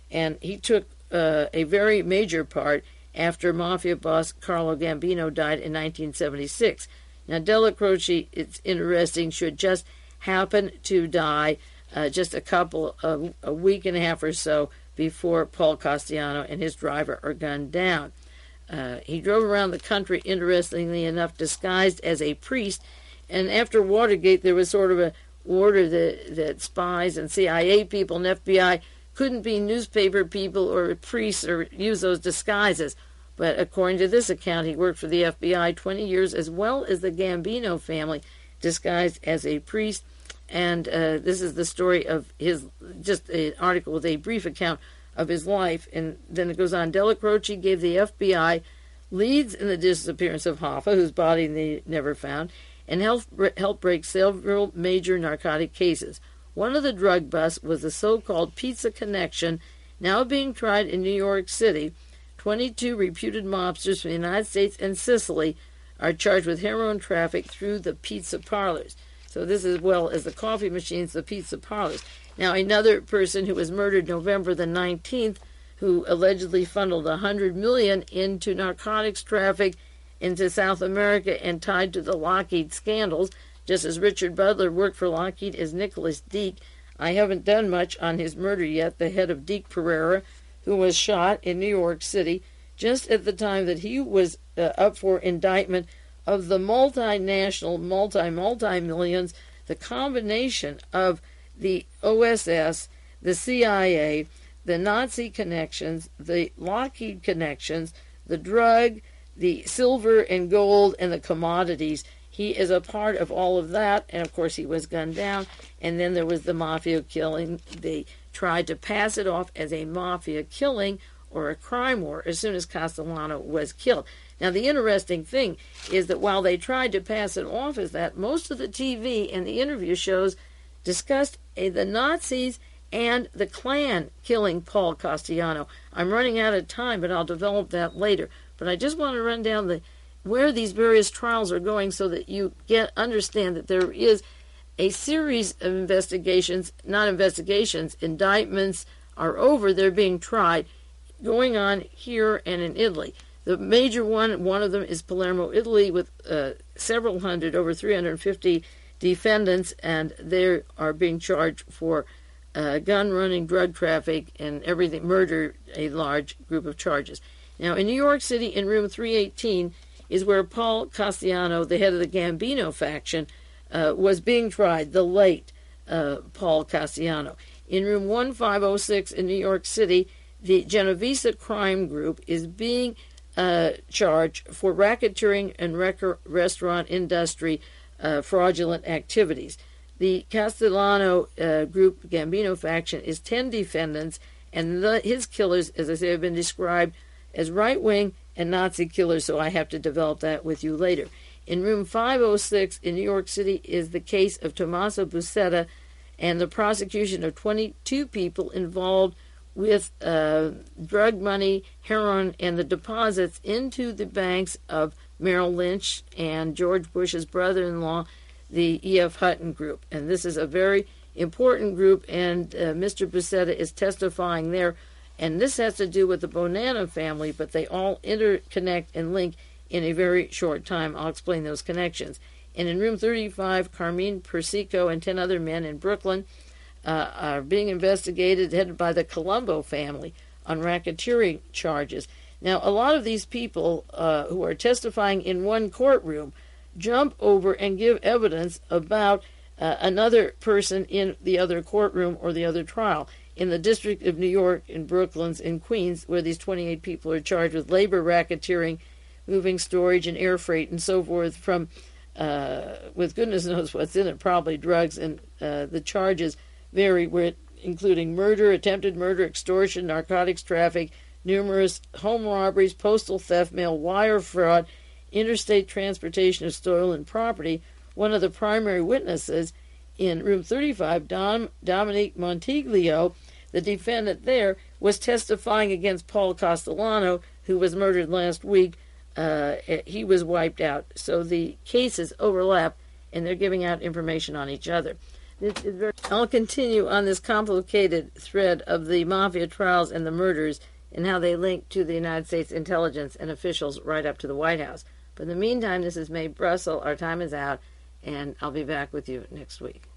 And he took a very major part after mafia boss Carlo Gambino died in 1976. Now, Dellacroce, it's interesting, should just happen to die just a week and a half or so before Paul Castellano and his driver are gunned down. He drove around the country, interestingly enough, disguised as a priest. And after Watergate, there was sort of an order that spies and CIA people and FBI couldn't be newspaper people or priests or use those disguises. But according to this account, he worked for the FBI 20 years, as well as the Gambino family, disguised as a priest. And this is the story of his, just an article with a brief account of his life. And then it goes on. Dellacroce gave the FBI leads in the disappearance of Hoffa, whose body they never found, and helped break several major narcotic cases. One of the drug busts was the so-called Pizza Connection, now being tried in New York City. 22 reputed mobsters from the United States and Sicily are charged with heroin traffic through the pizza parlors. So this, as well as the coffee machines, the pizza parlors. Now, another person who was murdered November the 19th, who allegedly funneled $100 million into narcotics traffic into South America and tied to the Lockheed scandals, just as Richard Butler worked for Lockheed as Nicholas Deek. I haven't done much on his murder yet, the head of Deek Pereira, who was shot in New York City just at the time that he was up for indictment of the multinational, multi-millions, the combination of the OSS, the CIA, the Nazi connections, the Lockheed connections, the drug, the silver and gold, and the commodities. He is a part of all of that, and of course he was gunned down. And then there was the mafia killing. They tried to pass it off as a mafia killing or a crime war as soon as Castellano was killed. Now, the interesting thing is that while they tried to pass it off as that, most of the TV and the interview shows discussed the Nazis and the Klan killing Paul Castellano. I'm running out of time, but I'll develop that later. But I just want to run down where these various trials are going so that you understand that there is a series of indictments are over. They're being tried, going on here and in Italy. The major one of them is Palermo, Italy, with several hundred, over 350 defendants, and they are being charged for gun running, drug traffic, and everything, murder, a large group of charges. Now, in New York City, in room 318, is where Paul Castellano, the head of the Gambino faction, was being tried, the late Paul Castellano. In room 1506 in New York City, the Genovese crime group is being charged for racketeering and restaurant industry fraudulent activities. The Castellano group, Gambino faction, is 10 defendants, and his killers, as I say, have been described as right-wing and Nazi killers, so I have to develop that with you later. In room 506 in New York City is the case of Tommaso Buscetta and the prosecution of 22 people involved with drug money, heroin, and the deposits into the banks of Merrill Lynch and George Bush's brother-in-law, the E.F. Hutton group. And this is a very important group, and Mr. Buscetta is testifying there. And this has to do with the Bonnano family, but they all interconnect and link in a very short time. I'll explain those connections. And in room 35, Carmine Persico and 10 other men in Brooklyn are being investigated, headed by the Colombo family, on racketeering charges. Now, a lot of these people who are testifying in one courtroom jump over and give evidence about another person in the other courtroom or the other trial. In the District of New York, in Brooklyn, in Queens, where these 28 people are charged with labor racketeering, moving storage and air freight and so forth from, with goodness knows what's in it, probably drugs, and the charges vary, including murder, attempted murder, extortion, narcotics traffic, numerous home robberies, postal theft, mail wire fraud, interstate transportation of stolen property. One of the primary witnesses in room 35, Dominique Montiglio, the defendant there, was testifying against Paul Castellano, who was murdered last week. He was wiped out. So the cases overlap, and they're giving out information on each other. I'll continue on this complicated thread of the mafia trials and the murders and how they link to the United States intelligence and officials right up to the White House. But in the meantime, this is Mae Brussell. Our time is out, and I'll be back with you next week.